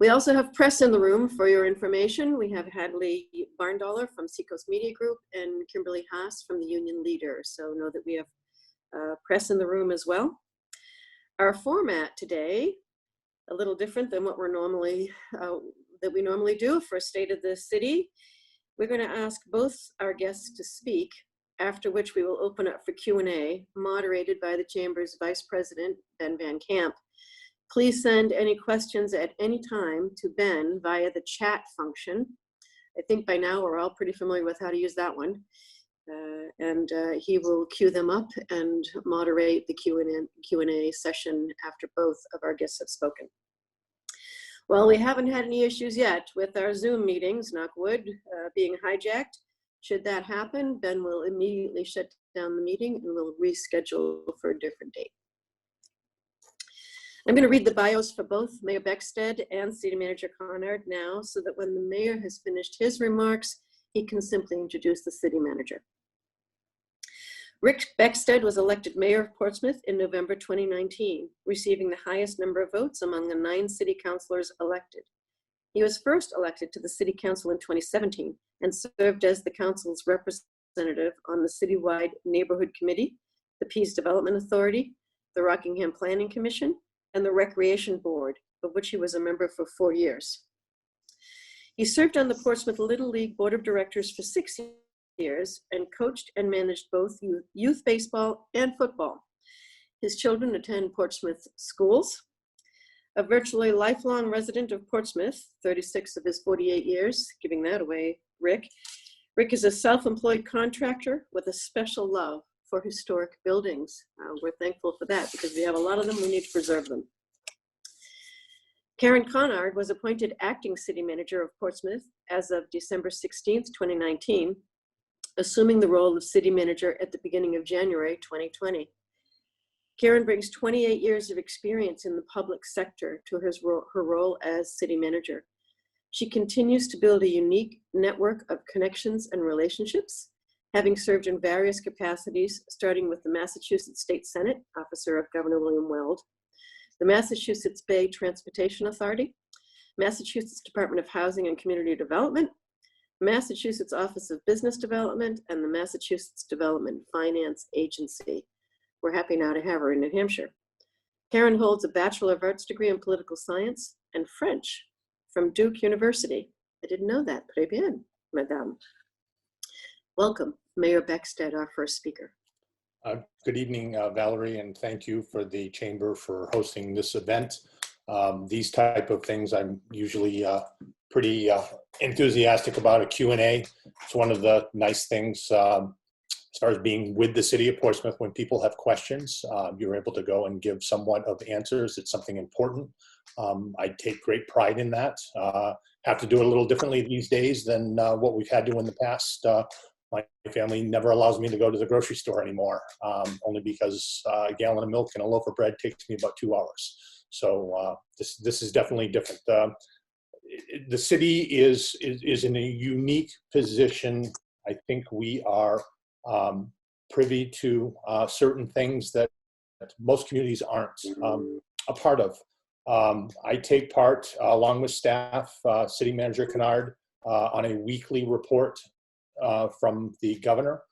We also have press in the room for your information. We have Hadley Barndollar from Seacoast Media Group and Kimberly Haas from the Union Leader. So know that we have press in the room as well. Our format today, a little different than what we normally do for State of the City. We're going to ask both our guests to speak, after which we will open up for Q&A, moderated by the Chamber's Vice President, Ben Van Camp. Please send any questions at any time to Ben via the chat function. I think by now we're all pretty familiar with how to use that one. And he will queue them up and moderate the Q&A session after both of our guests have spoken. Well, we haven't had any issues yet with our Zoom meetings, knock wood, being hijacked. Should that happen, Ben will immediately shut down the meeting and we'll reschedule for a different date. I'm going to read the bios for both Mayor Beckstead and City Manager Conard now, so that when the mayor has finished his remarks, he can simply introduce the city manager. Rick Beckstead was elected mayor of Portsmouth in November 2019, receiving the highest number of votes among the 9 city councilors elected. He was first elected to the city council in 2017 and served as the council's representative on the citywide neighborhood committee, the Peace Development Authority, the Rockingham Planning Commission, and the Recreation Board, of which he was a member for 4 years. He served on the Portsmouth Little League Board of Directors for 6 years and coached and managed both youth baseball and football. His children attend Portsmouth schools. A virtually lifelong resident of Portsmouth, 36 of his 48 years, giving that away, Rick. Rick is a self-employed contractor with a special love for historic buildings. We're thankful for that because we have a lot of them, we need to preserve them. Karen Conard was appointed acting city manager of Portsmouth as of December 16th, 2019, assuming the role of city manager at the beginning of January 2020. Karen brings 28 years of experience in the public sector to her role as city manager. She continues to build a unique network of connections and relationships, having served in various capacities, starting with the Massachusetts State Senate, officer of Governor William Weld, the Massachusetts Bay Transportation Authority, Massachusetts Department of Housing and Community Development, Massachusetts Office of Business Development, and the Massachusetts Development Finance Agency. We're happy now to have her in New Hampshire. Karen holds a Bachelor of Arts degree in Political Science and French from Duke University. I didn't know that. Très bien, madame. Welcome, Mayor Beckstead, our first speaker. Good evening, Valerie, and thank you for the Chamber for hosting this event. These type of things I'm usually pretty enthusiastic about. A Q&A. It's one of the nice things as far as being with the city of Portsmouth. When people have questions, you're able to go and give somewhat of answers. It's something important. I take great pride in that. Have to do it a little differently these days than what we've had to in the past. My family never allows me to go to the grocery store anymore, only because a gallon of milk and a loaf of bread takes me about 2 hours. So this is definitely different. The city is in a unique position. I think we are privy to certain things that most communities aren't a part of. I take part, along with staff, City Manager Conard, on a weekly report from the governor.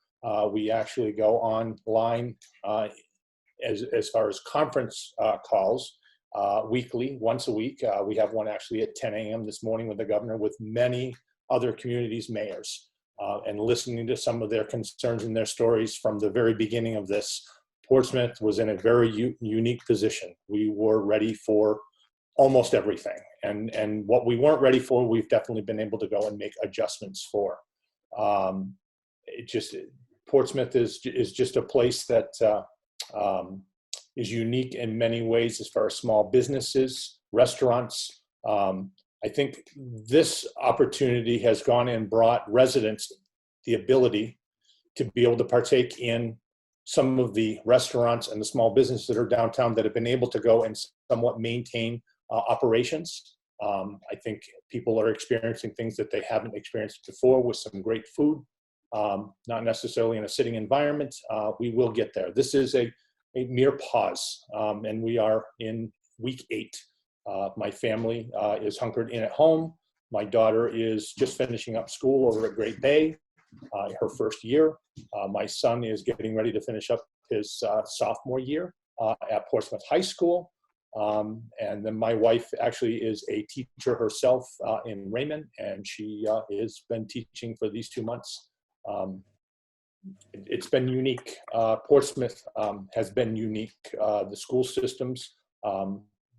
We actually go online as far as conference calls weekly, once a week. We have one actually at 10 a.m. this morning with the governor, with many other communities' mayors, and listening to some of their concerns and their stories from the very beginning of this. Portsmouth was in a very unique position. We were ready for almost everything. And what we weren't ready for, we've definitely been able to go and make adjustments for. Portsmouth is just a place that is unique in many ways as far as small businesses, restaurants. I think this opportunity has gone and brought residents the ability to be able to partake in some of the restaurants and the small businesses that are downtown that have been able to go and somewhat maintain operations. I think people are experiencing things that they haven't experienced before, with some great food, not necessarily in a sitting environment. We will get there. This is a mere pause, and we are in week 8 My family is hunkered in at home. My daughter is just finishing up school over at Great Bay, her first year. My son is getting ready to finish up his sophomore year at Portsmouth High School. And then my wife actually is a teacher herself in Raymond, and she has been teaching for these 2 months. It's been unique. Portsmouth has been unique. The school systems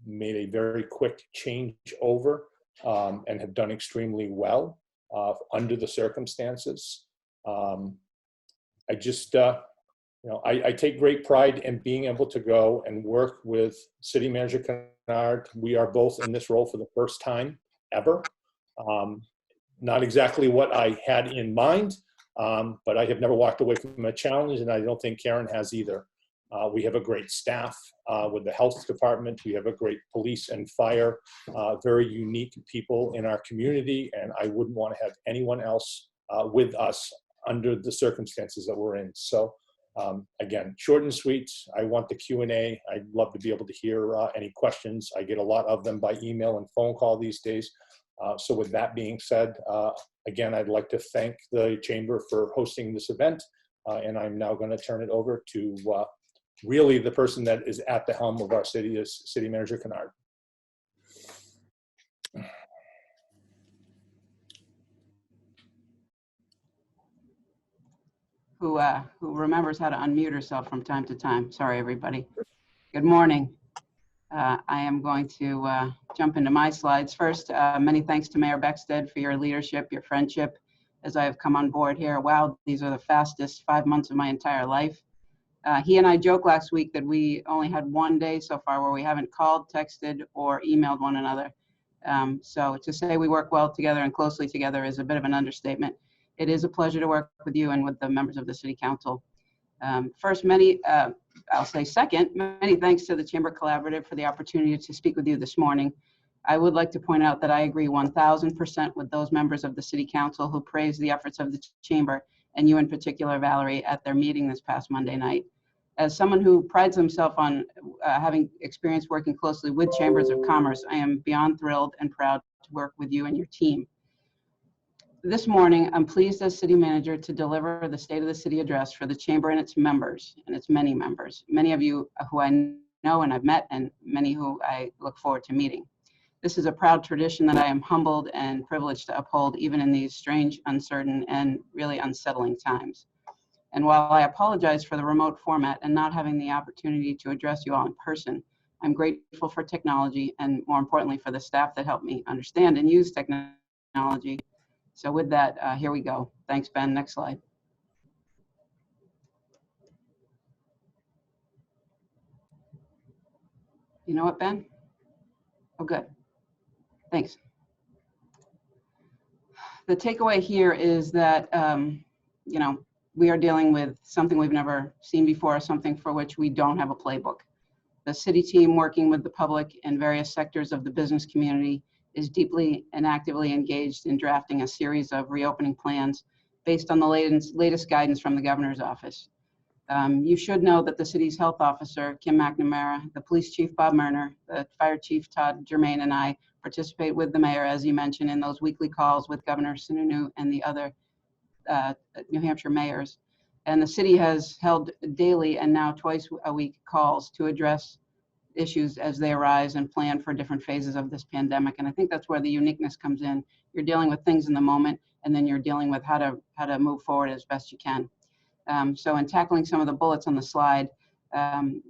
made a very quick change over and have done extremely well under the circumstances. I just, I take great pride in being able to go and work with City Manager Kennard. We are both in this role for the first time ever. Not exactly what I had in mind, but I have never walked away from a challenge, and I don't think Karen has either. We have a great staff with the health department. We have a great police and fire, very unique people in our community, and I wouldn't want to have anyone else with us under the circumstances that we're in. So again, short and sweet. I want the Q&A. I'd love to be able to hear any questions. I get a lot of them by email and phone call these days. So with that being said, again, I'd like to thank the Chamber for hosting this event. And I'm now going to turn it over to really the person that is at the helm of our city is City Manager Kennard. Who remembers how to unmute herself from time to time. Sorry, everybody. Good morning. I am going to jump into my slides. First, many thanks to Mayor Beckstead for your leadership, your friendship, as I have come on board here. Wow, these are the fastest 5 months of my entire life. He and I joked last week that we only had 1 day so far where we haven't called, texted, or emailed one another. So to say we work well together and closely together is a bit of an understatement. It is a pleasure to work with you and with the members of the City Council. First, I'll say second, many thanks to the Chamber Collaborative for the opportunity to speak with you this morning. I would like to point out that I agree 1000% with those members of the City Council who praised the efforts of the Chamber, and you in particular, Valerie, at their meeting this past Monday night. As someone who prides himself on having experience working closely with Chambers of Commerce, I am beyond thrilled and proud to work with you and your team. This morning, I'm pleased as City Manager to deliver the State of the City address for the Chamber and its members, and its many members, many of you who I know and I've met, and many who I look forward to meeting. This is a proud tradition that I am humbled and privileged to uphold even in these strange, uncertain, and really unsettling times. And while I apologize for the remote format and not having the opportunity to address you all in person, I'm grateful for technology and more importantly for the staff that helped me understand and use technology. So with that, here we go. Thanks, Ben. Next slide. You know what, Ben? Oh, good. Thanks. The takeaway here is that, we are dealing with something we've never seen before, something for which we don't have a playbook. The city team working with the public and various sectors of the business community is deeply and actively engaged in drafting a series of reopening plans based on the latest guidance from the governor's office. You should know that the city's health officer, Kim McNamara, the police chief, Bob Murner, the fire chief, Todd Germain, and I participate with the mayor, as you mentioned, in those weekly calls with Governor Sununu and the other New Hampshire mayors. And the city has held daily and now twice a week calls to address issues as they arise and plan for different phases of this pandemic. And I think that's where the uniqueness comes in. You're dealing with things in the moment, and then you're dealing with how to move forward as best you can. So in tackling some of the bullets on the slide,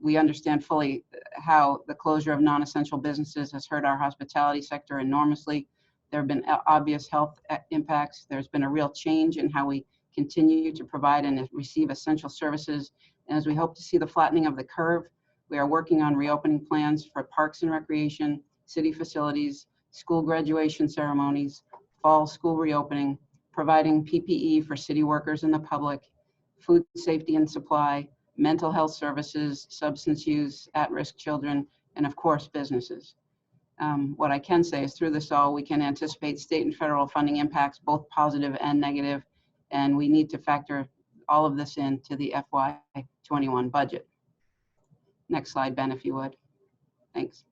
we understand fully how the closure of non-essential businesses has hurt our hospitality sector enormously. There have been obvious health impacts. There's been a real change in how we continue to provide and receive essential services. And as we hope to see the flattening of the curve, we are working on reopening plans for parks and recreation, city facilities, school graduation ceremonies, fall school reopening, providing PPE for city workers and the public, food safety and supply, mental health services, substance use, at-risk children, and of course, businesses. What I can say is through this all, we can anticipate state and federal funding impacts, both positive and negative, and we need to factor all of this into the FY21 budget. Next slide, Ben, if you would. Thanks.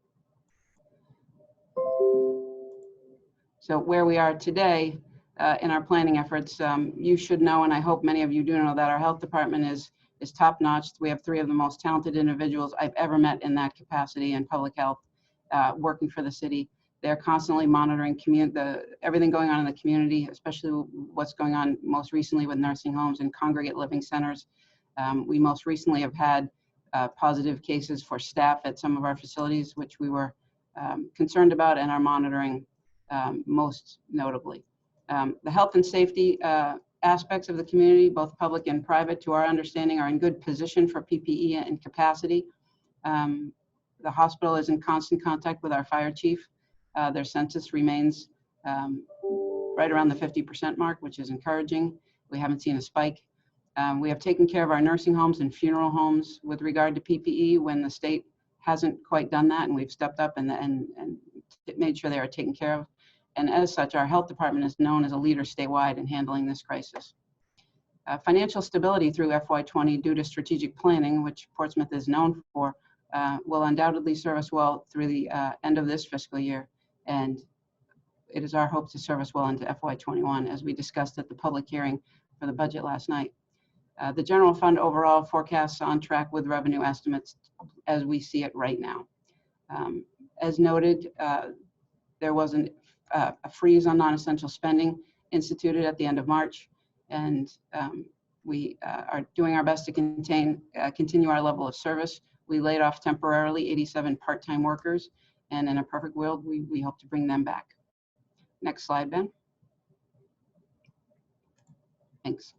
So where we are today in our planning efforts, you should know, and I hope many of you do know, that our health department is top-notch. We have 3 of the most talented individuals I've ever met in that capacity in public health working for the city. They're constantly monitoring everything going on in the community, especially what's going on most recently with nursing homes and congregate living centers. We most recently have had positive cases for staff at some of our facilities, which we were concerned about and are monitoring most notably. The health and safety aspects of the community, both public and private, to our understanding, are in good position for PPE and capacity. The hospital is in constant contact with our fire chief. Their census remains right around the 50% mark, which is encouraging. We haven't seen a spike. We have taken care of our nursing homes and funeral homes with regard to PPE when the state hasn't quite done that, and we've stepped up and made sure they are taken care of. And as such, our health department is known as a leader statewide in handling this crisis. Financial stability through FY20 due to strategic planning, which Portsmouth is known for, will undoubtedly serve us well through the end of this fiscal year. And it is our hope to serve us well into FY21, as we discussed at the public hearing for the budget last night. The general fund overall forecasts on track with revenue estimates as we see it right now. As noted, there was a freeze on non-essential spending instituted at the end of March, and we are doing our best to continue our level of service. We laid off temporarily 87 part-time workers, and in a perfect world, we hope to bring them back. Next slide, Ben. Thanks.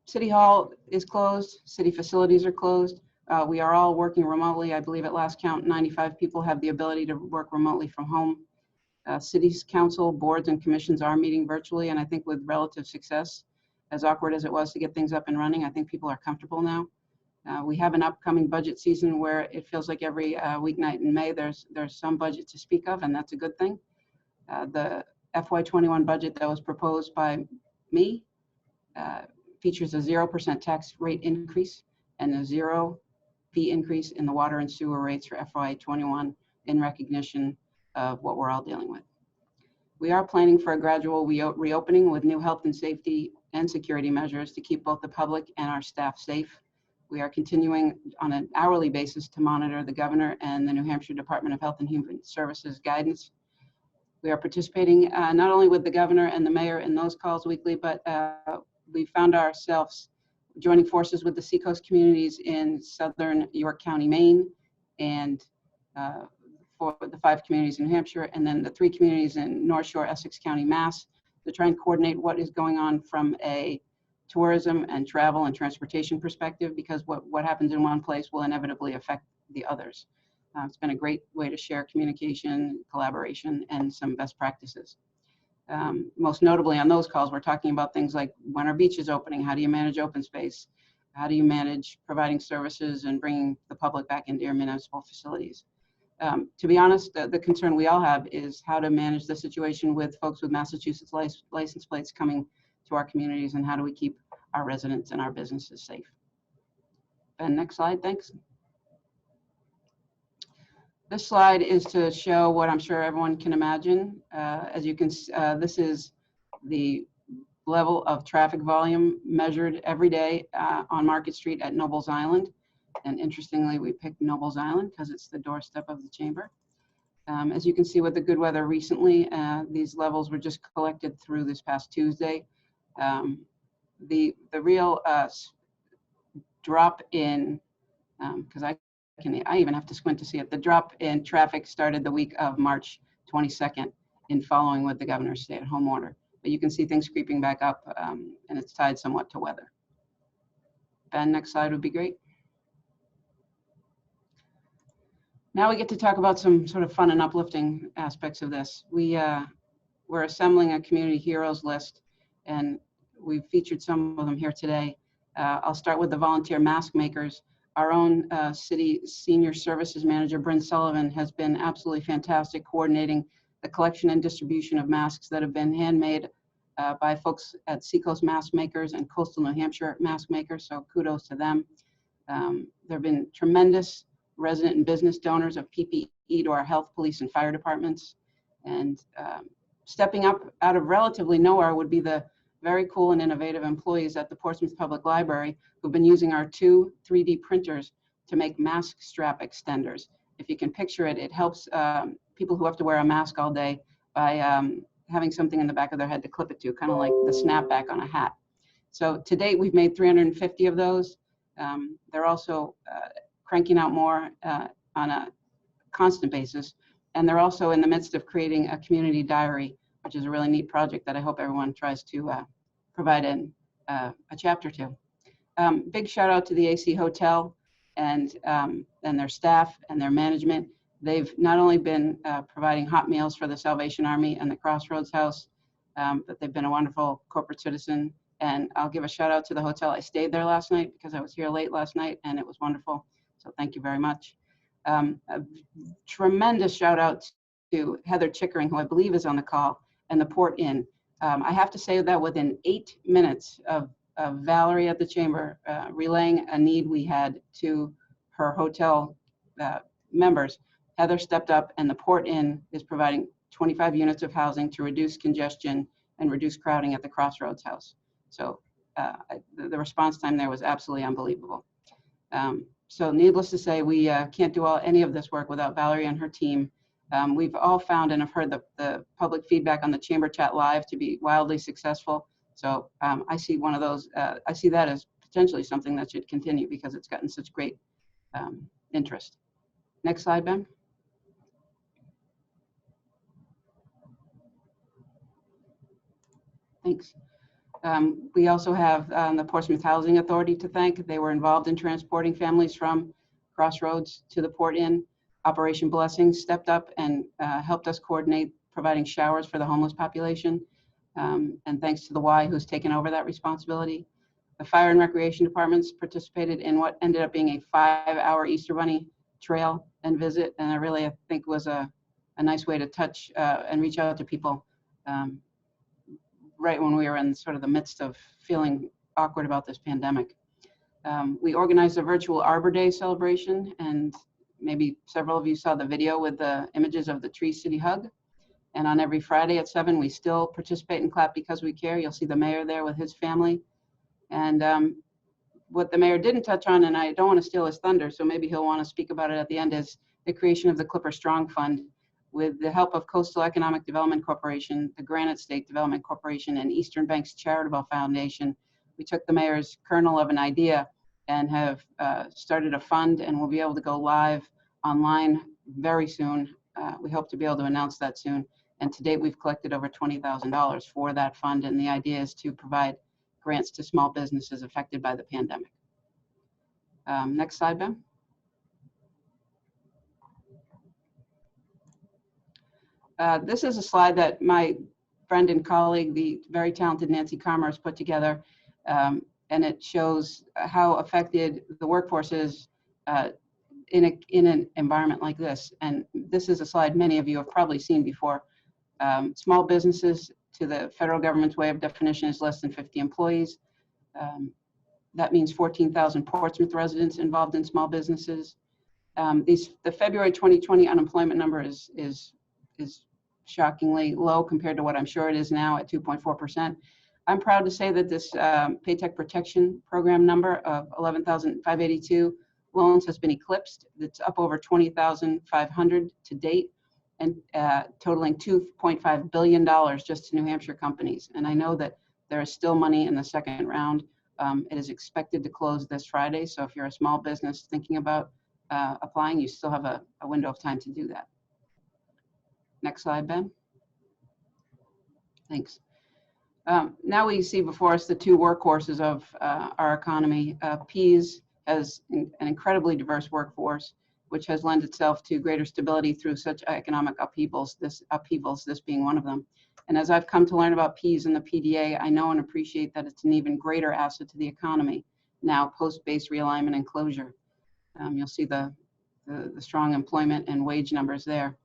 City Hall is closed. City facilities are closed. We are all working remotely. I believe at last count, 95 people have the ability to work remotely from home. City's council, boards, and commissions are meeting virtually, and I think with relative success. As awkward as it was to get things up and running, I think people are comfortable now. We have an upcoming budget season where it feels like every weeknight in May there's some budget to speak of, and that's a good thing. The FY21 budget that was proposed by me features a 0% tax rate increase and a 0 fee increase in the water and sewer rates for FY21 in recognition of what we're all dealing with. We are planning for a gradual reopening with new health and safety and security measures to keep both the public and our staff safe. We are continuing on an hourly basis to monitor the governor and the New Hampshire Department of Health and Human Services guidance. We are participating not only with the governor and the mayor in those calls weekly, but we found ourselves joining forces with the Seacoast communities in southern York County, Maine, and for the 5 communities in New Hampshire, and then the 3 communities in North Shore, Essex County, Mass, to try and coordinate what is going on from a tourism and travel and transportation perspective, because what happens in one place will inevitably affect the others. It's been a great way to share communication, collaboration, and some best practices. Most notably on those calls, we're talking about things like, when are beaches opening? How do you manage open space? How do you manage providing services and bringing the public back into your municipal facilities? To be honest, the concern we all have is how to manage the situation with folks with Massachusetts license plates coming to our communities, and how do we keep our residents and our businesses safe. Ben, next slide, thanks. This slide is to show what I'm sure everyone can imagine. As you can see, this is the level of traffic volume measured every day on Market Street at Nobles Island. And interestingly, we picked Nobles Island because it's the doorstep of the chamber. As you can see with the good weather recently, these levels were just collected through this past Tuesday. The real drop in, because I even have to squint to see it, the drop in traffic started the week of March 22nd in following with the governor's stay-at-home order. But you can see things creeping back up, and it's tied somewhat to weather. Ben, next slide would be great. Now we get to talk about some sort of fun and uplifting aspects of this. We're assembling a community heroes list, and we've featured some of them here today. I'll start with the volunteer mask makers. Our own city senior services manager, Bryn Sullivan, has been absolutely fantastic coordinating the collection and distribution of masks that have been handmade by folks at Seacoast Mask Makers and Coastal New Hampshire Mask Makers, so kudos to them. There have been tremendous resident and business donors of PPE to our health, police, and fire departments. And stepping up out of relatively nowhere would be the very cool and innovative employees at the Portsmouth Public Library who've been using our 2 3D printers to make mask strap extenders. If you can picture it, it helps people who have to wear a mask all day by having something in the back of their head to clip it to, kind of like the snapback on a hat. So to date, we've made 350 of those. They're also cranking out more on a constant basis. And they're also in the midst of creating a community diary, which is a really neat project that I hope everyone tries to provide a chapter to. Big shout out to the AC Hotel and their staff and their management. They've not only been providing hot meals for the Salvation Army and the Crossroads House, but they've been a wonderful corporate citizen. And I'll give a shout out to the hotel. I stayed there last night because I was here late last night and it was wonderful. So thank you very much. A tremendous shout out to Heather Chickering, who I believe is on the call, and the Port Inn. I have to say that within 8 minutes of Valerie at the Chamber relaying a need we had to her hotel members, Heather stepped up, and the Port Inn is providing 25 units of housing to reduce congestion and reduce crowding at the Crossroads House. So the response time there was absolutely unbelievable. So needless to say, we can't do any of this work without Valerie and her team. We've all found and have heard the public feedback on the Chamber Chat Live to be wildly successful. So I see one of those, I see that as potentially something that should continue because it's gotten such great interest. Next slide, Ben. Thanks. We also have the Portsmouth Housing Authority to thank. They were involved in transporting families from Crossroads to the Port Inn. Operation Blessing stepped up and helped us coordinate providing showers for the homeless population. And thanks to the Y who's taken over that responsibility. The Fire and Recreation Departments participated in what ended up being a 5-hour Easter Bunny trail and visit. And I think was a nice way to touch and reach out to people right when we were in sort of the midst of feeling awkward about this pandemic. We organized a virtual Arbor Day celebration, and maybe several of you saw the video with the images of the Tree City Hug. And on every Friday at 7, we still participate and clap because we care. You'll see the mayor there with his family. And what the mayor didn't touch on, and I don't want to steal his thunder, so maybe he'll want to speak about it at the end, is the creation of the Clipper Strong Fund. With the help of Coastal Economic Development Corporation, the Granite State Development Corporation, and Eastern Banks Charitable Foundation, we took the mayor's kernel of an idea and have started a fund, and we'll be able to go live online very soon. We hope to be able to announce that soon. And to date, we've collected over $20,000 for that fund, and the idea is to provide grants to small businesses affected by the pandemic. Next slide, Ben. This is a slide that my friend and colleague, the very talented Nancy Carmer, has put together, and it shows how affected the workforce is in an environment like this. And this is a slide many of you have probably seen before. Small businesses, to the federal government's way of definition, is less than 50 employees. That means 14,000 Portsmouth residents involved in small businesses. The February 2020 unemployment number is shockingly low compared to what I'm sure it is now at 2.4%. I'm proud to say that this Paycheck Protection Program number of 11,582 loans has been eclipsed. It's up over 20,500 to date, and totaling $2.5 billion just to New Hampshire companies. And I know that there is still money in the second round. It is expected to close this Friday. So if you're a small business thinking about applying, you still have a window of time to do that. Next slide, Ben. Thanks. Now we see before us the two workhorses of our economy. Pease has an incredibly diverse workforce, which has lent itself to greater stability through such economic upheavals, this being one of them. And as I've come to learn about Pease and the PDA, I know and appreciate that it's an even greater asset to the economy now post-base realignment and closure. You'll see the strong employment and wage numbers there.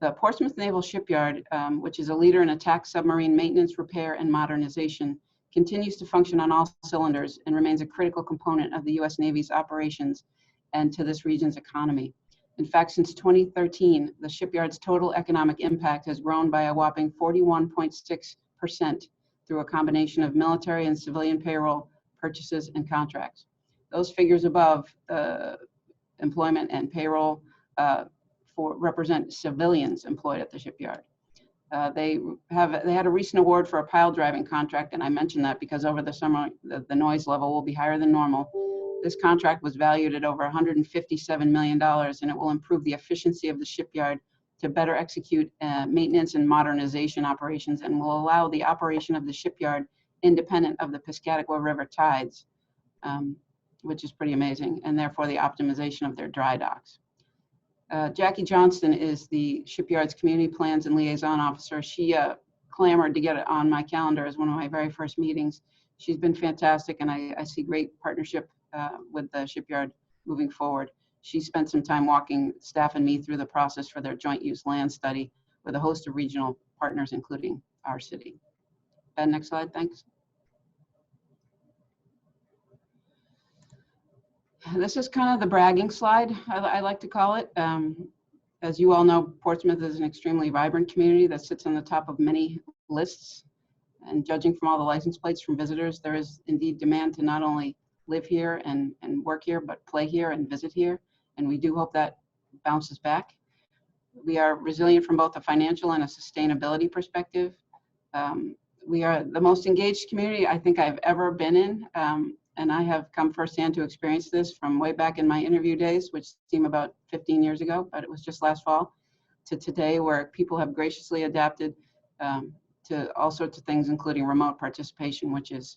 The Portsmouth Naval Shipyard, which is a leader in attack submarine maintenance, repair, and modernization, continues to function on all cylinders and remains a critical component of the U.S. Navy's operations and to this region's economy. In fact, since 2013, the shipyard's total economic impact has grown by a whopping 41.6% through a combination of military and civilian payroll, purchases, and contracts. Those figures above employment and payroll represent civilians employed at the shipyard. They had a recent award for a pile driving contract, and I mentioned that because over the summer the noise level will be higher than normal. This contract was valued at over $157 million, and it will improve the efficiency of the shipyard to better execute maintenance and modernization operations, and will allow the operation of the shipyard independent of the Piscataqua River tides, which is pretty amazing, and therefore the optimization of their dry docks. Jackie Johnston is the shipyard's community plans and liaison officer. She clamored to get it on my calendar as one of my very first meetings. She's been fantastic, and I see great partnership with the shipyard moving forward. She spent some time walking staff and me through the process for their joint use land study with a host of regional partners, including our city. Next slide, thanks. This is kind of the bragging slide, I like to call it. As you all know, Portsmouth is an extremely vibrant community that sits on the top of many lists. And judging from all the license plates from visitors, there is indeed demand to not only live here and work here, but play here and visit here. And we do hope that bounces back. We are resilient from both a financial and a sustainability perspective. We are the most engaged community I think I've ever been in. And I have come firsthand to experience this from way back in my interview days, which seem about 15 years ago, but it was just last fall, to today, where people have graciously adapted to all sorts of things, including remote participation, which is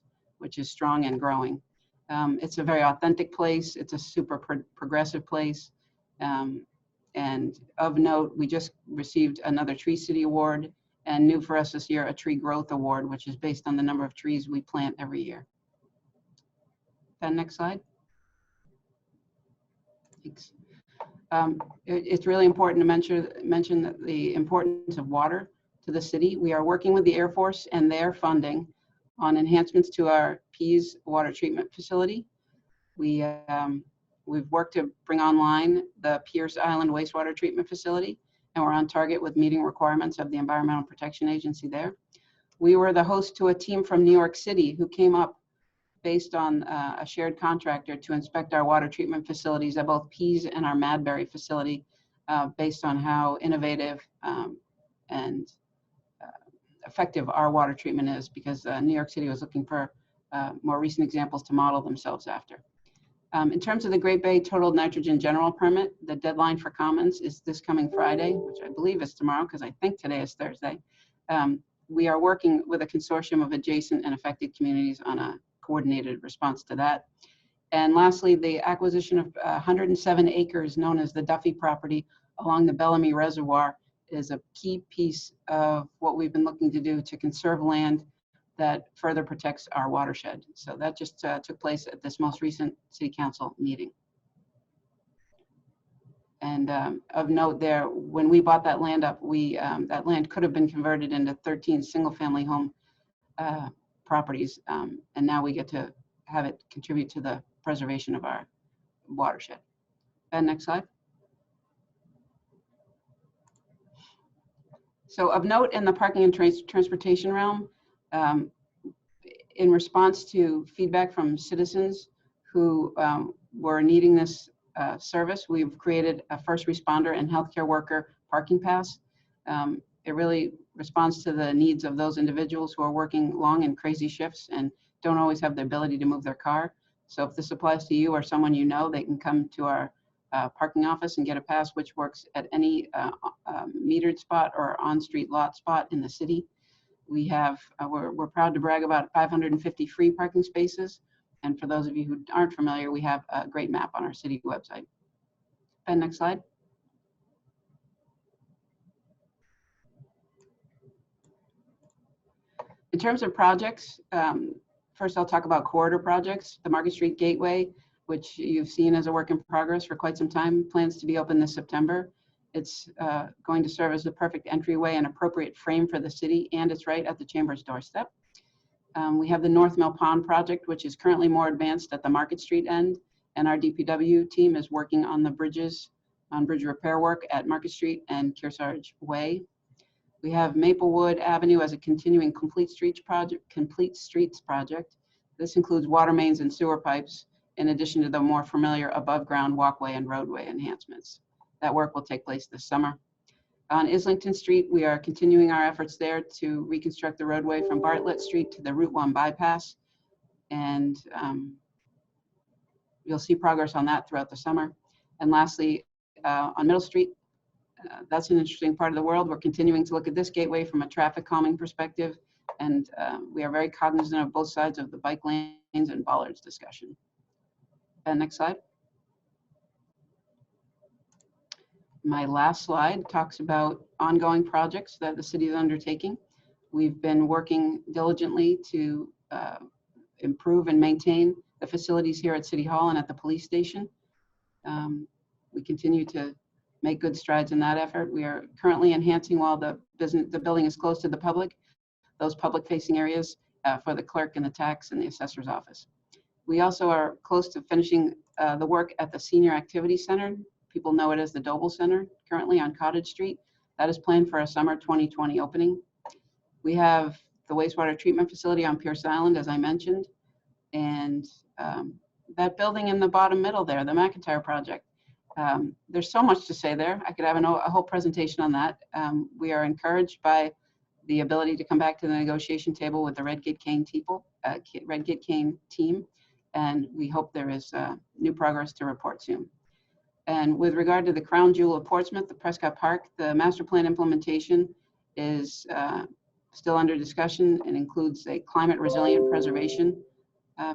strong and growing. It's a very authentic place. It's a super progressive place. And of note, we just received another Tree City Award, and new for us this year, a Tree Growth Award, which is based on the number of trees we plant every year. Next slide. Thanks. It's really important to mention that the importance of water to the city. We are working with the Air Force and their funding on enhancements to our Pease water treatment facility. We've worked to bring online the Pierce Island wastewater treatment facility, and we're on target with meeting requirements of the Environmental Protection Agency there. We were the host to a team from New York City who came up based on a shared contractor to inspect our water treatment facilities at both Pease and our Madbury facility, based on how innovative and effective our water treatment is, because New York City was looking for more recent examples to model themselves after. In terms of the Great Bay Total Nitrogen General Permit, the deadline for comments is this coming Friday, which I believe is tomorrow, because I think today is Thursday. We are working with a consortium of adjacent and affected communities on a coordinated response to that. And lastly, the acquisition of 107 acres known as the Duffy property along the Bellamy Reservoir is a key piece of what we've been looking to do to conserve land that further protects our watershed. So that just took place at this most recent City Council meeting. And of note there, when we bought that land up, that land could have been converted into 13 single-family home properties, and now we get to have it contribute to the preservation of our watershed. And next slide. So of note in the parking and transportation realm, in response to feedback from citizens who were needing this service, we've created a first responder and healthcare worker parking pass. It really responds to the needs of those individuals who are working long and crazy shifts and don't always have the ability to move their car. So if this applies to you or someone you know, they can come to our parking office and get a pass, which works at any metered spot or on-street lot spot in the city. We have, we're proud to brag about 550 free parking spaces. And for those of you who aren't familiar, we have a great map on our city website. And next slide. In terms of projects, first I'll talk about corridor projects. The Market Street Gateway, which you've seen as a work in progress for quite some time, plans to be open this September. It's going to serve as the perfect entryway and appropriate frame for the city, and it's right at the Chamber's doorstep. We have the North Mill Pond project, which is currently more advanced at the Market Street end, and our DPW team is working on the bridges on bridge repair work at Market Street and Kearsarge Way. We have Maplewood Avenue as a continuing complete streets project. This includes water mains and sewer pipes, in addition to the more familiar above-ground walkway and roadway enhancements. That work will take place this summer. On Islington Street, we are continuing our efforts there to reconstruct the roadway from Bartlett Street to the Route 1 bypass. And you'll see progress on that throughout the summer. And lastly, on Middle Street, that's an interesting part of the world. We're continuing to look at this gateway from a traffic calming perspective. And we are very cognizant of both sides of the bike lanes and bollards discussion. And next slide. My last slide talks about ongoing projects that the city is undertaking. We've been working diligently to improve and maintain the facilities here at City Hall and at the police station. We continue to make good strides in that effort. We are currently enhancing while the building is closed to the public, those public-facing areas for the clerk and the tax and the assessor's office. We also are close to finishing the work at the Senior Activity Center. People know it as the Doble Center, currently on Cottage Street. That is planned for a summer 2020 opening. We have the wastewater treatment facility on Pierce Island, as I mentioned, and that building in the bottom middle there, the McIntyre project. There's so much to say there. I could have a whole presentation on that. We are encouraged by the ability to come back to the negotiation table with the Redgate Cane team, and we hope there is new progress to report soon. And with regard to the crown jewel of Portsmouth, the Prescott Park, the master plan implementation is still under discussion and includes a climate resilient preservation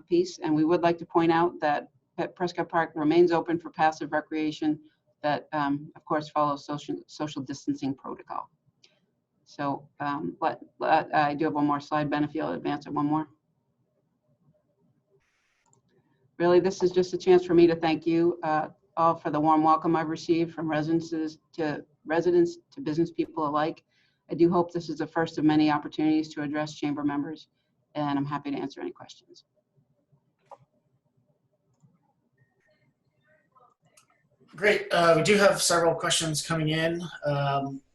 piece. And we would like to point out that Prescott Park remains open for passive recreation that, of course, follows social distancing protocol. So I do have one more slide, Ben, if you'll advance it one more. Really, this is just a chance for me to thank you all for the warm welcome I've received from residents to business people alike. I do hope this is the first of many opportunities to address chamber members, and I'm happy to answer any questions. Great. We do have several questions coming in.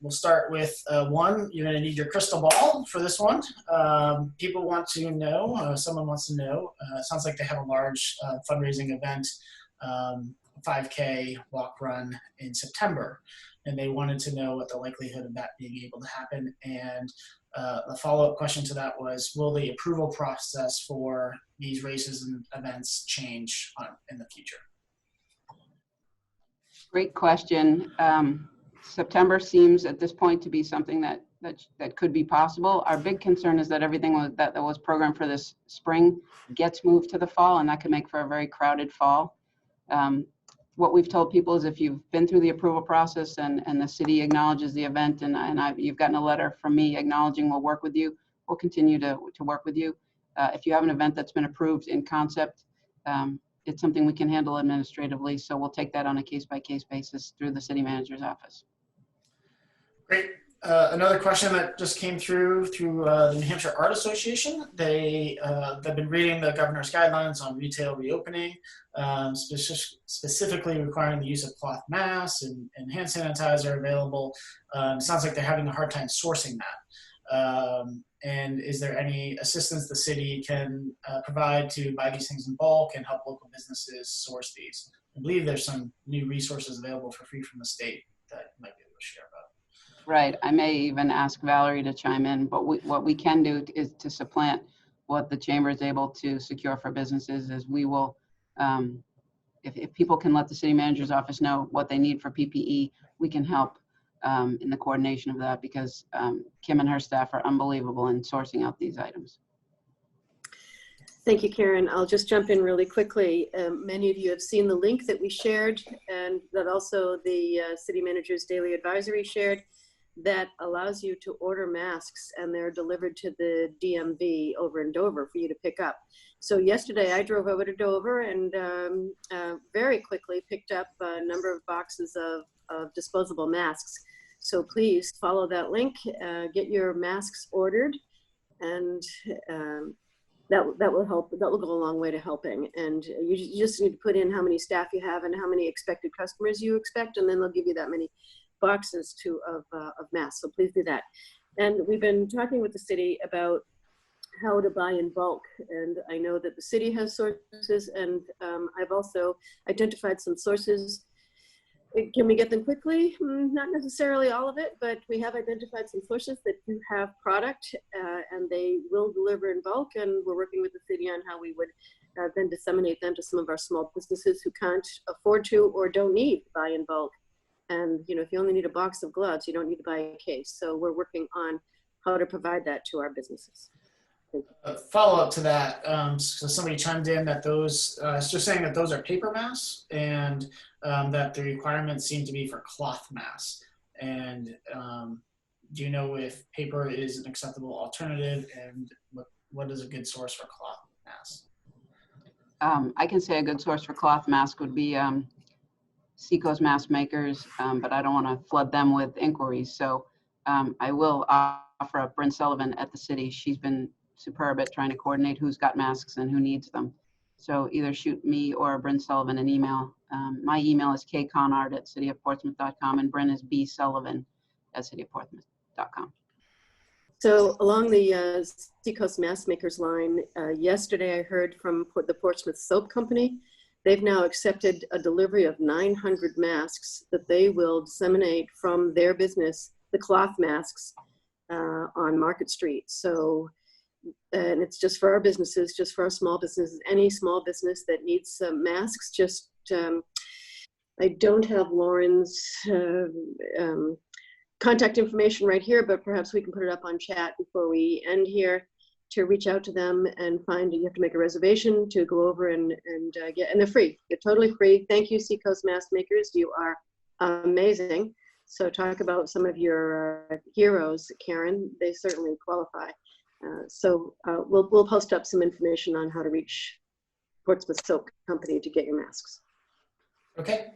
We'll start with one. You're going to need your crystal ball for this one. People want to know, someone wants to know, it sounds like they have a large fundraising event, 5K walk run in September, and they wanted to know what the likelihood of that being able to happen. And the follow-up question to that was, will the approval process for these races and events change in the future? Great question. September seems at this point to be something that could be possible. Our big concern is that everything that was programmed for this spring gets moved to the fall, and that could make for a very crowded fall. What we've told people is if you've been through the approval process and the city acknowledges the event and you've gotten a letter from me acknowledging we'll work with you, we'll continue to work with you. If you have an event that's been approved in concept, it's something we can handle administratively, so we'll take that on a case-by-case basis through the city manager's office. Great. Another question that just came through the New Hampshire Art Association. They've been reading the governor's guidelines on retail reopening, specifically requiring the use of cloth masks and hand sanitizer available. It sounds like they're having a hard time sourcing that. And is there any assistance the city can provide to buy these things in bulk and help local businesses source these? I believe there's some new resources available for free from the state that you might be able to share about. Right. I may even ask Valerie to chime in, but what we can do is to supplant what the chamber is able to secure for businesses is we will, if people can let the city manager's office know what they need for PPE, we can help in the coordination of that, because Kim and her staff are unbelievable in sourcing out these items. Thank you, Karen. I'll just jump in really quickly. Many of you have seen the link that we shared and that also the city manager's daily advisory shared that allows you to order masks, and they're delivered to the DMV over in Dover for you to pick up. So yesterday I drove over to Dover and very quickly picked up a number of boxes of disposable masks. So please follow that link, get your masks ordered, and that will help. That will go a long way to helping. And you just need to put in how many staff you have and how many expected customers you expect, and then they'll give you that many boxes of masks. So please do that. And we've been talking with the city about how to buy in bulk. And I know that the city has sources, and I've also identified some sources. Can we get them quickly? Not necessarily all of it, but we have identified some sources that do have product and they will deliver in bulk. And we're working with the city on how we would then disseminate them to some of our small businesses who can't afford to or don't need to buy in bulk. And if you only need a box of gloves, you don't need to buy a case. So we're working on how to provide that to our businesses. Follow up to that, so somebody chimed in that those, just saying that those are paper masks, and that the requirements seem to be for cloth masks. And do you know if paper is an acceptable alternative, and what is a good source for cloth masks? I can say a good source for cloth mask would be Seacoast Mask Makers, but I don't want to flood them with inquiries. So I will offer up Bryn Sullivan at the city. She's been superb at trying to coordinate who's got masks and who needs them. So either shoot me or Bryn Sullivan an email. My email is kconard@cityofportsmouth.com, and Bryn is bsullivan@cityofportsmouth.com. So along the Seacoast Mask Makers line, yesterday I heard from the Portsmouth Soap Company. They've now accepted a delivery of 900 masks that they will disseminate from their business, the cloth masks, on Market Street. So, and it's just for our businesses, just for our small businesses, any small business that needs masks. Just, I don't have Lauren's contact information right here, but perhaps we can put it up on chat before we end here to reach out to them and find. You have to make a reservation to go over and get, and they're free. They're totally free. Thank you, Seacoast Mask Makers. You are amazing. So talk about some of your heroes, Karen. They certainly qualify. So we'll post up some information on how to reach Portsmouth Soap Company to get your masks. Okay,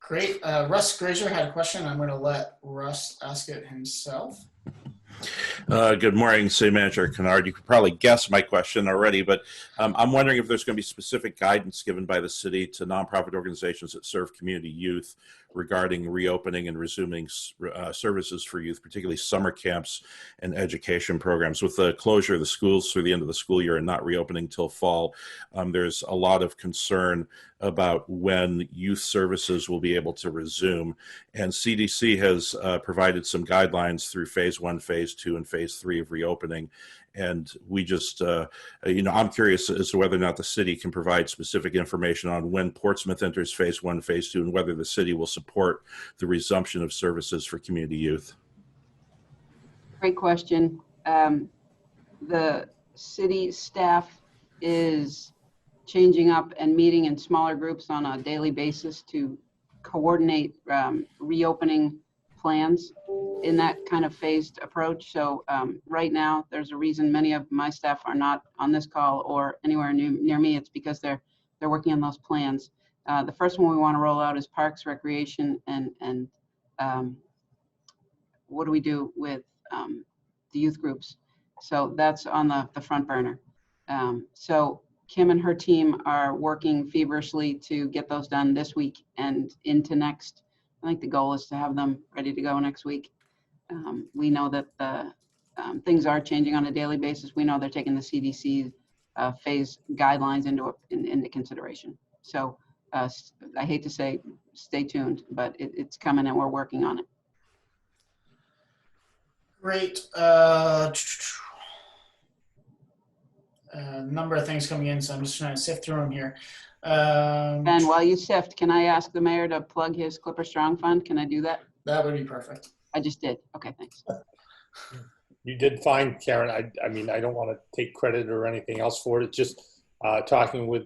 great. Russ Grazer had a question. I'm going to let Russ ask it himself. Good morning, City Manager Kennard. You could probably guess my question already, but I'm wondering if there's going to be specific guidance given by the city to nonprofit organizations that serve community youth regarding reopening and resuming services for youth, particularly summer camps and education programs. With the closure of the schools through the end of the school year and not reopening till fall, there's a lot of concern about when youth services will be able to resume. And CDC has provided some guidelines through phase 1, phase 2, and phase 3 of reopening. And we just, I'm curious as to whether or not the city can provide specific information on when Portsmouth enters phase 1, phase 2, and whether the city will support the resumption of services for community youth. Great question. The city staff is changing up and meeting in smaller groups on a daily basis to coordinate reopening plans in that kind of phased approach. So right now, there's a reason many of my staff are not on this call or anywhere near me. It's because they're working on those plans. The first one we want to roll out is Parks, Recreation, and what do we do with the youth groups? So that's on the front burner. So Kim and her team are working feverishly to get those done this week and into next. I think the goal is to have them ready to go next week. We know that the things are changing on a daily basis. We know they're taking the CDC phase guidelines into consideration. So I hate to say stay tuned, but it's coming and we're working on it. Great. Number of things coming in, so I'm just trying to sift through them here. And while you sift, can I ask the mayor to plug his Clipper Strong Fund? Can I do that? That would be perfect. I just did. Okay, thanks. You did fine, Karen. I mean, I don't want to take credit or anything else for it. It's just talking with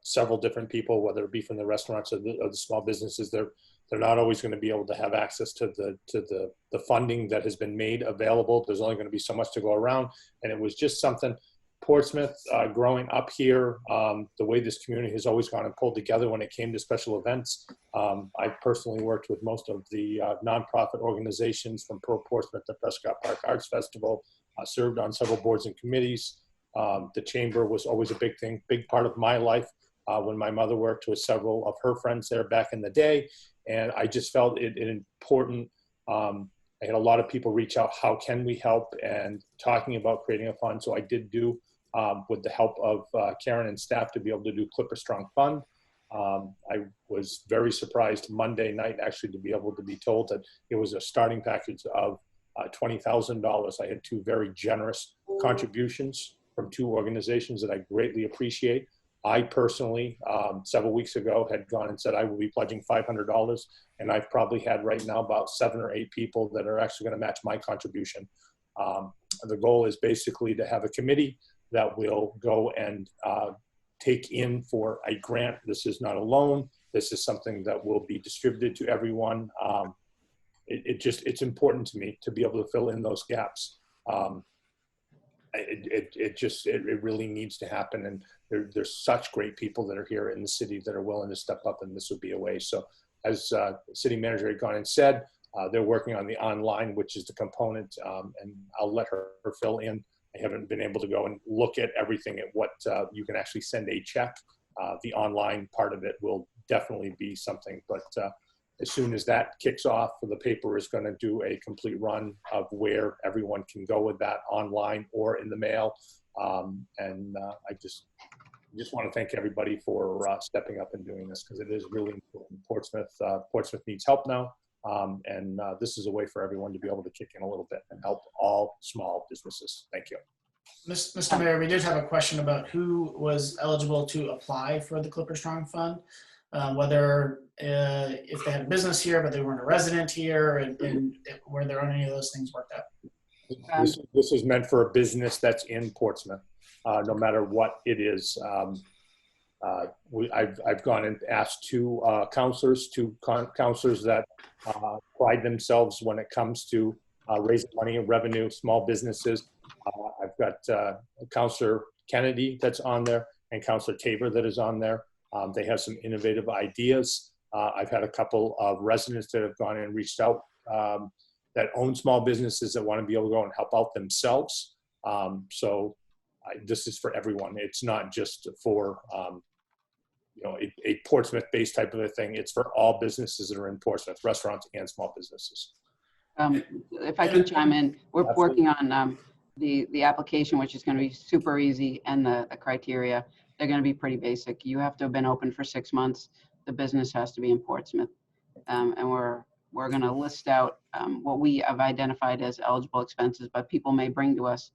several different people, whether it be from the restaurants or the small businesses. They're not always going to be able to have access to the funding that has been made available. There's only going to be so much to go around, and it was just something. Portsmouth, growing up here, the way this community has always gone and pulled together when it came to special events. I personally worked with most of the nonprofit organizations from Pro Portsmouth to Prescott Park Arts Festival, served on several boards and committees. The chamber was always a big thing, big part of my life. When my mother worked with several of her friends there back in the day, and I just felt it important. I had a lot of people reach out, how can we help, and talking about creating a fund. So I did do, with the help of Karen and staff, to be able to do Clipper Strong Fund. I was very surprised Monday night actually to be able to be told that it was a starting package of $20,000. I had 2 very generous contributions from 2 organizations that I greatly appreciate. I personally, several weeks ago, had gone and said I will be pledging $500, and I've probably had right now about 7 or 8 people that are actually going to match my contribution. The goal is basically to have a committee that will go and take in for a grant. This is not a loan. This is something that will be distributed to everyone. It's important to me to be able to fill in those gaps. It really needs to happen, and there's such great people that are here in the city that are willing to step up, and this would be a way. So as city manager had gone and said, they're working on the online, which is the component, and I'll let her fill in. I haven't been able to go and look at everything at what you can actually send a check. The online part of it will definitely be something, but as soon as that kicks off, the paper is going to do a complete run of where everyone can go with that online or in the mail. I just want to thank everybody for stepping up and doing this, because it is really important. Portsmouth needs help now. This is a way for everyone to be able to kick in a little bit and help all small businesses. Thank you. Mr. Mayor, we did have a question about who was eligible to apply for the Clipper Strong Fund, whether if they had a business here but they weren't a resident here, and were there any of those things worked out? This is meant for a business that's in Portsmouth, no matter what it is. I've gone and asked 2 counselors that pride themselves when it comes to raising money and revenue, small businesses. I've got Counselor Kennedy that's on there, and Counselor Tabor that is on there. They have some innovative ideas. I've had a couple of residents that have gone and reached out that own small businesses that want to be able to go and help out themselves. This is for everyone. It's not just for a Portsmouth-based type of a thing. It's for all businesses that are in Portsmouth, restaurants and small businesses. If I can chime in, we're Absolutely. working on the application, which is going to be super easy, and the criteria. They're going to be pretty basic. You have to have been open for 6 months. The business has to be in Portsmouth, and we're going to list out what we have identified as eligible expenses, but people may bring to us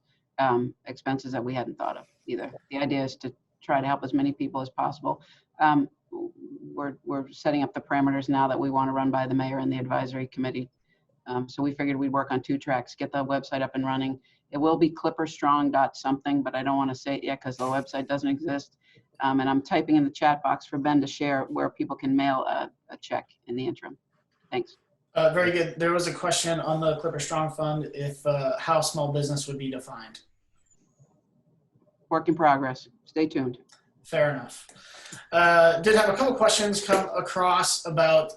expenses that we hadn't thought of either. The idea is to try to help as many people as possible. We're setting up the parameters now that we want to run by the mayor and the advisory committee. So we figured we'd work on 2 tracks, get the website up and running. It will be clipperstrong.something, but I don't want to say it yet because the website doesn't exist. And I'm typing in the chat box for Ben to share where people can mail a check in the interim. Thanks. Very good. There was a question on the Clipper Strong Fund if how small business would be defined. Work in progress. Stay tuned. Fair enough. Did have a couple questions come across about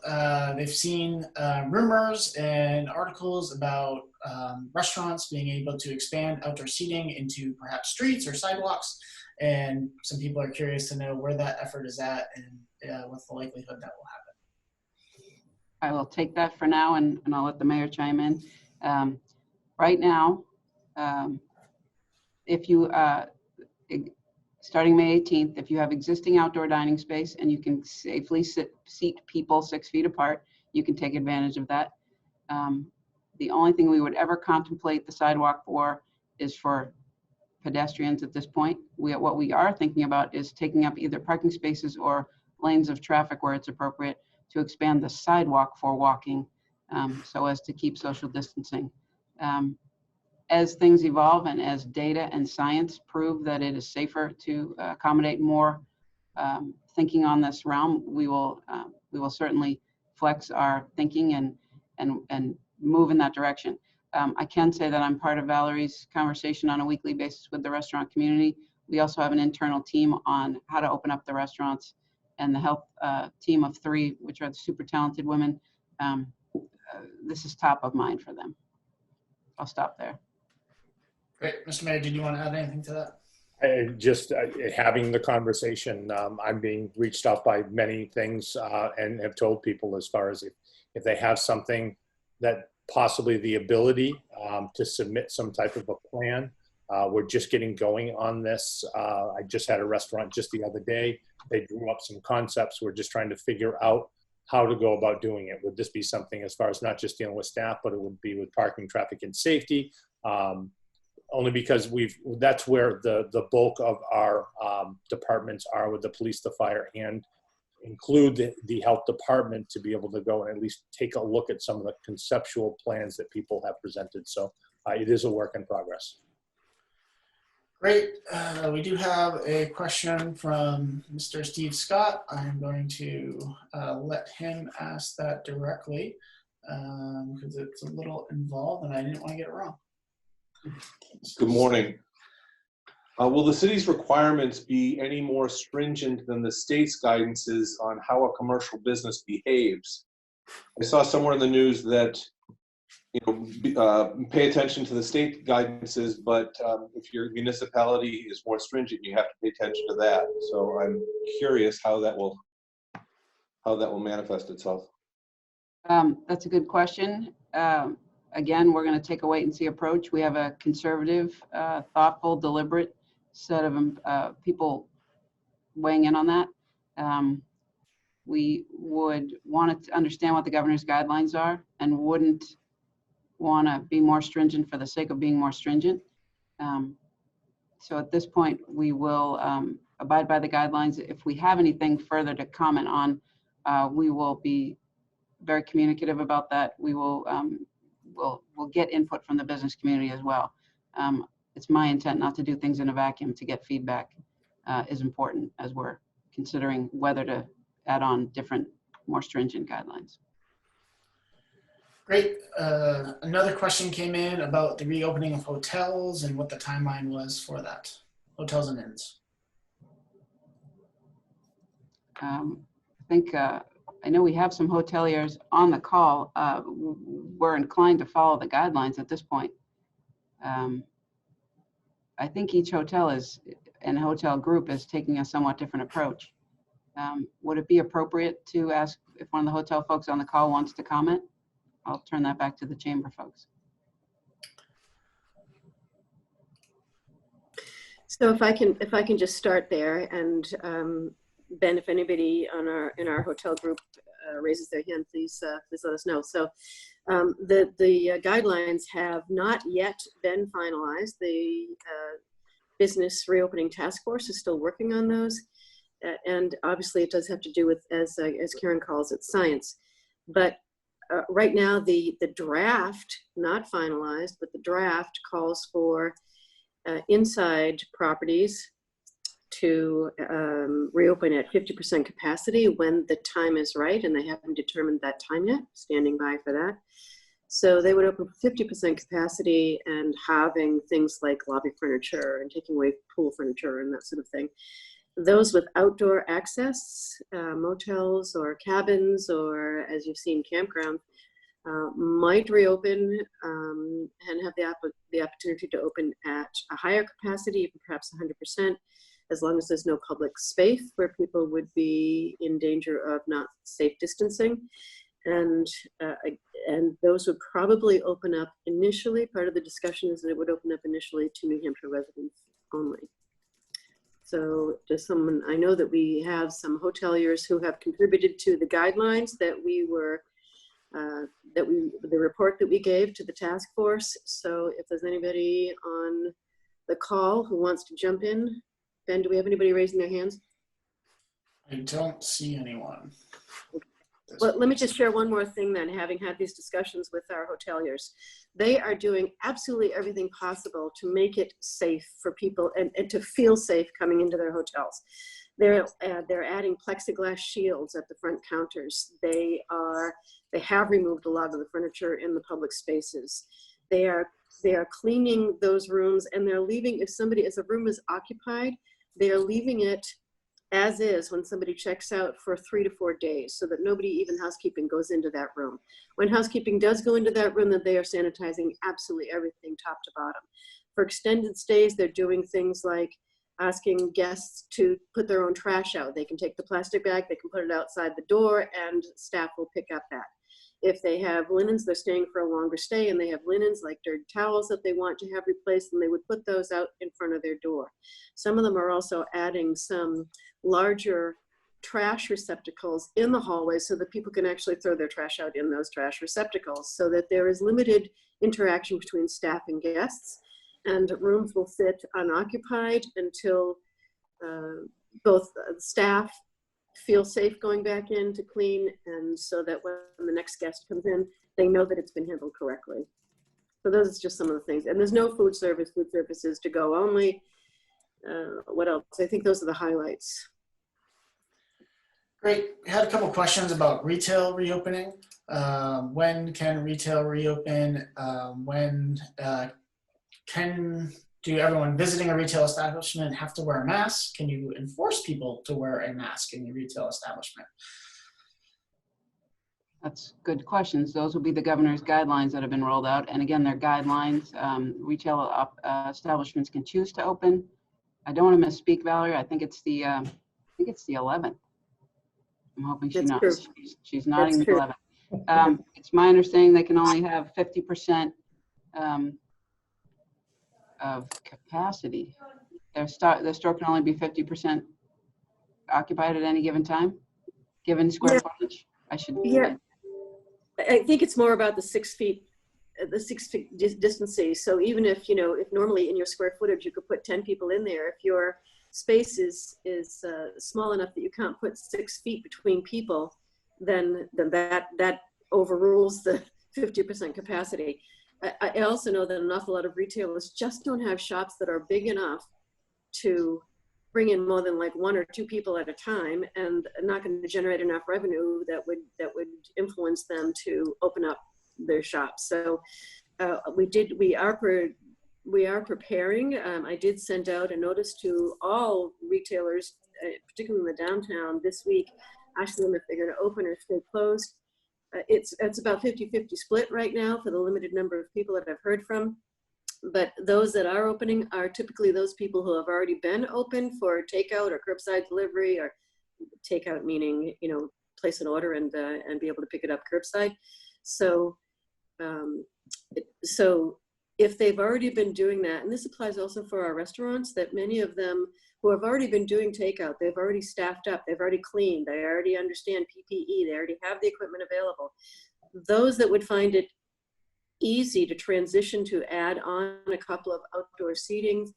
they've seen rumors and articles about restaurants being able to expand outdoor seating into perhaps streets or sidewalks, and some people are curious to know where that effort is at and what's the likelihood that will happen. I will take that for now, and I'll let the mayor chime in. Right now, if you starting May 18th, if you have existing outdoor dining space and you can safely seat people 6 feet apart, you can take advantage of that. The only thing we would ever contemplate the sidewalk for is for pedestrians at this point. What we are thinking about is taking up either parking spaces or lanes of traffic where it's appropriate to expand the sidewalk for walking, so as to keep social distancing. As things evolve and as data and science prove that it is safer to accommodate more thinking on this realm, we will certainly flex our thinking and move in that direction. I can say that I'm part of Valerie's conversation on a weekly basis with the restaurant community. We also have an internal team on how to open up the restaurants, and the health team of 3, which are the super talented women. This is top of mind for them. I'll stop there. Great. Mr. Mayor, did you want to add anything to that? Just having the conversation. I'm being reached out by many things and have told people as far as if they have something that possibly the ability to submit some type of a plan. We're just getting going on this. I just had a restaurant just the other day. They drew up some concepts. We're just trying to figure out how to go about doing it. Would this be something as far as not just dealing with staff, but it would be with parking, traffic, and safety? Only because that's where the bulk of our departments are, with the police, the fire, and include the health department to be able to go and at least take a look at some of the conceptual plans that people have presented. So it is a work in progress. Great. We do have a question from Mr. Steve Scott. I'm going to let him ask that directly because it's a little involved and I didn't want to get it wrong. Good morning. Will the city's requirements be any more stringent than the state's guidances on how a commercial business behaves? I saw somewhere in the news that, pay attention to the state guidances, but if your municipality is more stringent, you have to pay attention to that. So I'm curious how that will manifest itself. That's a good question. Again, we're going to take a wait and see approach. We have a conservative, thoughtful, deliberate set of people weighing in on that. We would want to understand what the governor's guidelines are and wouldn't want to be more stringent for the sake of being more stringent. So at this point, we will abide by the guidelines. If we have anything further to comment on, we will be very communicative about that. We will we'll get input from the business community as well. It's my intent not to do things in a vacuum. To get feedback is important as we're considering whether to add on different, more stringent guidelines. Great. Another question came in about the reopening of hotels and what the timeline was for that. Hotels and inns. I think I know we have some hoteliers on the call. We're inclined to follow the guidelines at this point. I think each hotel and hotel group is taking a somewhat different approach. Would it be appropriate to ask if one of the hotel folks on the call wants to comment? I'll turn that back to the chamber folks. So if I can just start there, and Ben, if anybody in our hotel group raises their hand, please let us know. So the guidelines have not yet been finalized. The business reopening task force is still working on those, and obviously it does have to do with, as Karen calls it, science. But right now the draft, not finalized, but the draft calls for inside properties to reopen at 50% capacity when the time is right, and they haven't determined that time yet. Standing by for that. So they would open 50% capacity and having things like lobby furniture and taking away pool furniture and that sort of thing. Those with outdoor access, motels or cabins, or as you've seen, campground, might reopen and have the opportunity to open at a higher capacity, even perhaps 100%, as long as there's no public space where people would be in danger of not safe distancing. And those would probably open up initially. Part of the discussion is that it would open up initially to New Hampshire residents only. So does someone, I know that we have some hoteliers who have contributed to the guidelines that the report that we gave to the task force. So if there's anybody on the call who wants to jump in, Ben, do we have anybody raising their hands? I don't see anyone. Well, let me just share one more thing then, having had these discussions with our hoteliers. They are doing absolutely everything possible to make it safe for people and to feel safe coming into their hotels. They're adding plexiglass shields at the front counters. They have removed a lot of the furniture in the public spaces. They are cleaning those rooms, and they're leaving, if a room is occupied, they are leaving it as is when somebody checks out for 3 to 4 days, so that nobody, even housekeeping, goes into that room. When housekeeping does go into that room, that they are sanitizing absolutely everything top to bottom. For extended stays, they're doing things like asking guests to put their own trash out. They can take the plastic bag, they can put it outside the door, and staff will pick up that. If they have linens, they're staying for a longer stay, and they have linens like dirty towels that they want to have replaced, and they would put those out in front of their door. Some of them are also adding some larger trash receptacles in the hallway so that people can actually throw their trash out in those trash receptacles, so that there is limited interaction between staff and guests, and rooms will sit unoccupied until both staff feel safe going back in to clean, and so that when the next guest comes in, they know that it's been handled correctly. So those are just some of the things. And there's no food service. Food service is to go only. What else? I think those are the highlights. Great. We had a couple questions about retail reopening. When can retail reopen? Do everyone visiting a retail establishment have to wear a mask? Can you enforce people to wear a mask in your retail establishment? That's good questions. Those will be the governor's guidelines that have been rolled out. And again, they're guidelines. Retail establishments can choose to open. I don't want to misspeak, Valerie. I think it's the 11th. I'm hoping she That's knows. true. She's nodding That's the true. 11th. It's my understanding they can only have 50% of capacity. Their store can only be 50% occupied at any given time, given square footage. Yeah, I think it's more about the 6 feet, distancing. So even if, if normally in your square footage you could put 10 people in there, if your space is small enough that you can't put 6 feet between people, then that overrules the 50% capacity. I also know that an awful lot of retailers just don't have shops that are big enough to bring in more than like 1 or 2 people at a time, and not going to generate enough revenue that would influence them to open up their shops. So we are preparing. I did send out a notice to all retailers, particularly in the downtown this week, asking them if they're going to open or stay closed. It's about 50-50 split right now for the limited number of people that I've heard from. But those that are opening are typically those people who have already been open for takeout or curbside delivery, or takeout meaning, place an order and be able to pick it up curbside. So if they've already been doing that, and this applies also for our restaurants, that many of them who have already been doing takeout, they've already staffed up, they've already cleaned, they already understand PPE, they already have the equipment available. Those that would find it easy to transition to add on a couple of outdoor seating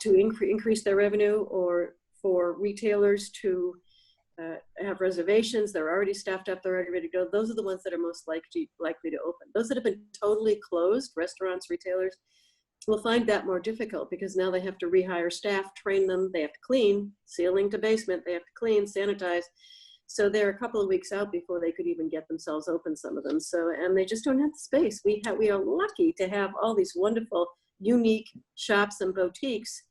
to increase their revenue, or for retailers to have reservations, they're already staffed up, they're already ready to go. Those are the ones that are most likely to open. Those that have been totally closed, restaurants, retailers, will find that more difficult, because now they have to rehire staff, train them, they have to clean, ceiling to basement, they have to clean, sanitize. So they're a couple of weeks out before they could even get themselves open, some of them. So, and they just don't have the space. We are lucky to have all these wonderful, unique shops and boutiques,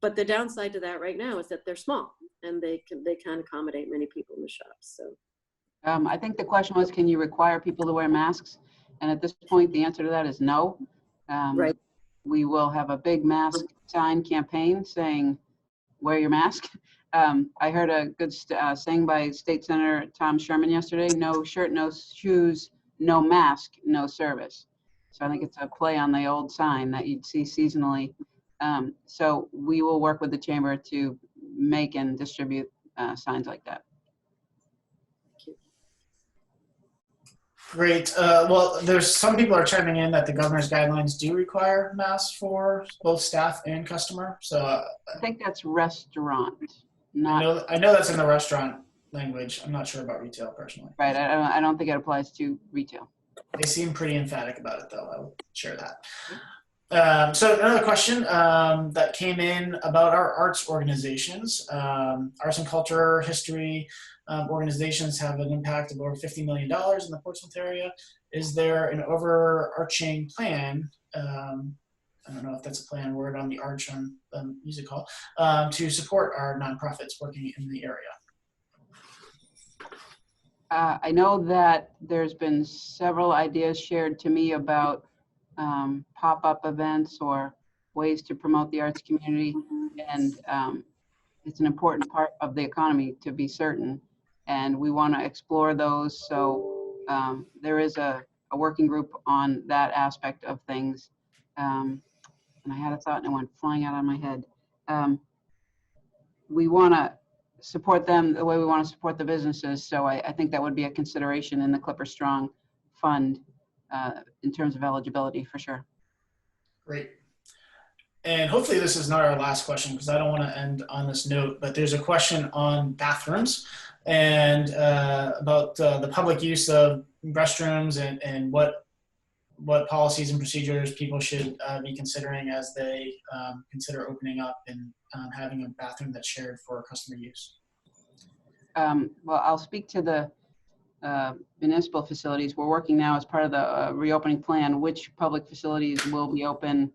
but the downside to that right now is that they're small, and they can't accommodate many people in the shops. So, I think the question was, can you require people to wear masks? And at this point, the answer to that is no. right. We will have a big mask sign campaign saying, wear your mask. I heard a good saying by State Senator Tom Sherman yesterday: no shirt, no shoes, no mask, no service. So I think it's a play on the old sign that you'd see seasonally. So we will work with the chamber to make and distribute signs like that. Great. Well, there's some people are chiming in that the governor's guidelines do require masks for both staff and customer. So I think that's restaurant, not. I know that's in the restaurant language. I'm not sure about retail personally. Right. I don't think it applies to retail. They seem pretty emphatic about it, though. I will share that. So another question that came in about our arts organizations. Arts and culture, history organizations have an impact of over $50 million in the Portsmouth area. Is there an overarching plan, I don't know if that's a play on word on the arch on the music hall, to support our nonprofits working in the area? I know that there's been several ideas shared to me about pop-up events or ways to promote the arts community. And it's an important part of the economy, to be certain. And we want to explore those. So there is a working group on that aspect of things. And I had a thought and it went flying out of my head. We want to support them the way we want to support the businesses. So I think that would be a consideration in the Clipper Strong Fund in terms of eligibility, for sure. Great. And hopefully this is not our last question, because I don't want to end on this note, but there's a question on bathrooms and about the public use of restrooms and what policies and procedures people should be considering as they consider opening up and having a bathroom that's shared for customer use. Well, I'll speak to the municipal facilities. We're working now as part of the reopening plan, which public facilities will be open.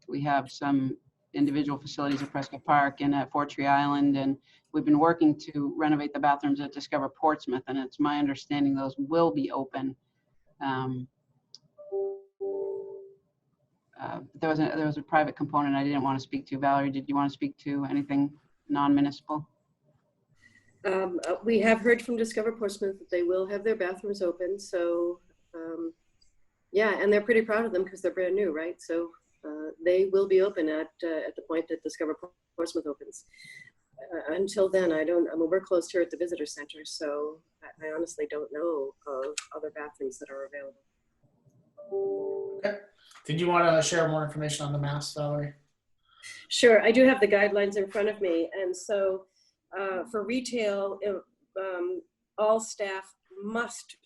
We have some individual facilities at Prescott Park and at Fort Tree Island, and we've been working to renovate the bathrooms at Discover Portsmouth, and it's my understanding those will be open. There was a private component I didn't want to speak to. Valerie, did you want to speak to anything non-municipal? We have heard from Discover Portsmouth that they will have their bathrooms open. So yeah, and they're pretty proud of them because they're brand new, right? So they will be open at the point that Discover Portsmouth opens. Until then, I mean, we're closed here at the visitor center, so I honestly don't know of other bathrooms that are available. Okay. Did you want to share more information on the masks, Valerie? Sure, I do have the guidelines in front of me. And so for retail, all staff must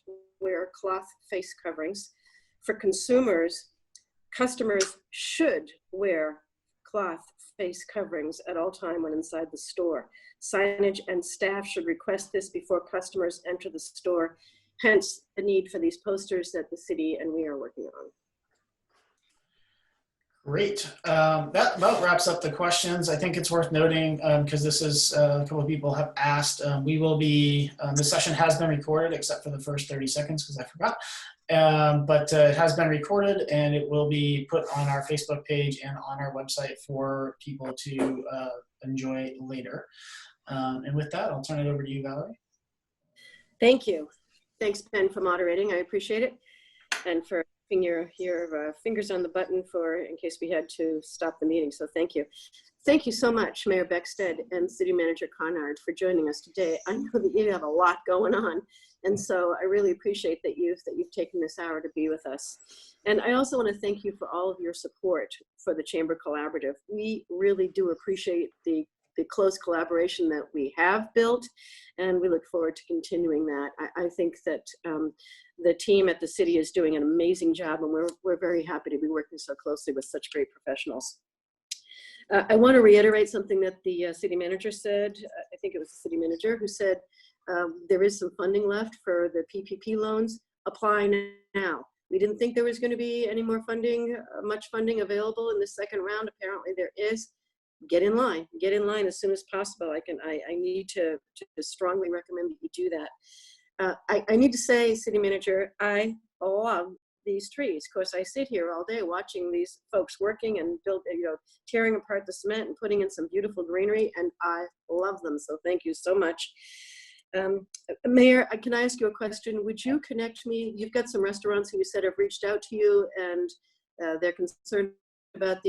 wear cloth face coverings. For consumers, customers should wear cloth face coverings at all time when inside the store. Signage and staff should request this before customers enter the store, hence the need for these posters that the city and we are working on. Great. That about wraps up the questions. I think it's worth noting, because this is a couple of people have asked, we will be, this session has been recorded except for the first 30 seconds because I forgot. But it has been recorded and it will be put on our Facebook page and on our website for people to enjoy later. And with that, I'll turn it over to you, Valerie. Thank you. Thanks, Ben, for moderating. I appreciate it. And for putting your fingers on the button in case we had to stop the meeting. So thank you. Thank you so much, Mayor Beckstead and City Manager Conard, for joining us today. I know that you have a lot going on, and so I really appreciate that you've taken this hour to be with us. And I also want to thank you for all of your support for the Chamber Collaborative. We really do appreciate the close collaboration that we have built, and we look forward to continuing that. I think that the team at the city is doing an amazing job, and we're very happy to be working so closely with such great professionals. I want to reiterate something that the city manager said. I think it was the city manager who said there is some funding left for the PPP loans. Apply now. We didn't think there was going to be any more funding, much funding available in the second round. Apparently there is. Get in line as soon as possible. I need to strongly recommend that you do that. I need to say, City Manager, I love these trees. Of course, I sit here all day watching these folks working and tearing apart the cement and putting in some beautiful greenery, and I love them. So thank you so much. Mayor, can I ask you a question? Would you connect me? You've got some restaurants who you said have reached out to you, and they're concerned about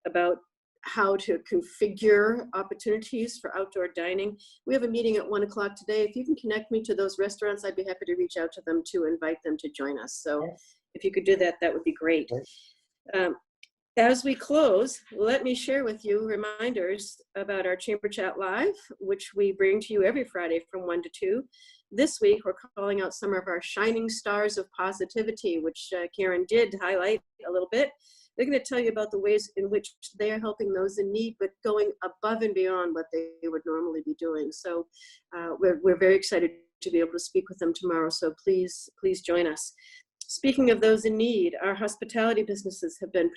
about how to configure opportunities for outdoor dining. We have a meeting at 1 o'clock today. If you can connect me to those restaurants, I'd be happy to reach out to them to invite them to join us. So if you could do that, that would be great. As we close, let me share with you reminders about our Chamber Chat Live, which we bring to you every Friday from 1 to 2. This week, we're calling out some of our shining stars of positivity, which Karen did highlight a little bit. They're going to tell you about the ways in which they are helping those in need, but going above and beyond what they would normally be doing. So we're very excited to be able to speak with them tomorrow. So please join us. Speaking of those in need, our hospitality businesses have been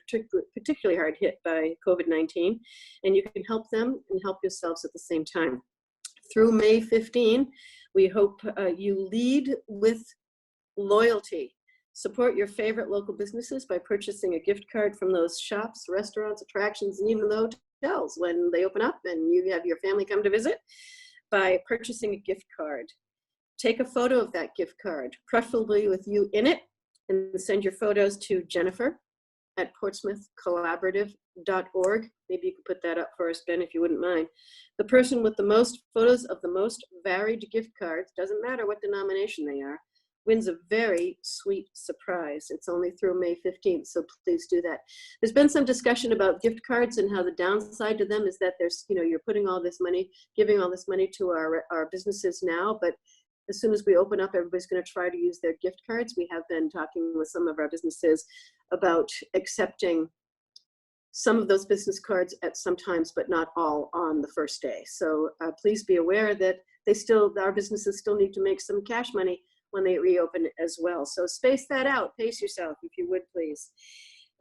particularly hard hit by COVID-19, and you can help them and help yourselves at the same time. Through May 15, we hope you lead with loyalty. Support your favorite local businesses by purchasing a gift card from those shops, restaurants, attractions, and even the hotels when they open up and you have your family come to visit by purchasing a gift card. Take a photo of that gift card, preferably with you in it, and send your photos to Jennifer at portsmouthcollaborative.org. Maybe you could put that up for us, Ben, if you wouldn't mind. The person with the most photos of the most varied gift cards, doesn't matter what denomination they are, wins a very sweet surprise. It's only through May 15th, so please do that. There's been some discussion about gift cards and how the downside to them is that there's, you're putting all this money, giving all this money to our businesses now, but as soon as we open up, everybody's going to try to use their gift cards. We have been talking with some of our businesses about accepting some of those business cards at some times, but not all on the first day. So please be aware that our businesses still need to make some cash money when they reopen as well. So space that out, pace yourself, if you would, please.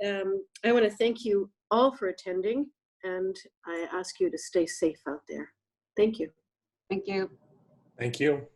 I want to thank you all for attending, and I ask you to stay safe out there. Thank you. Thank you. Thank you.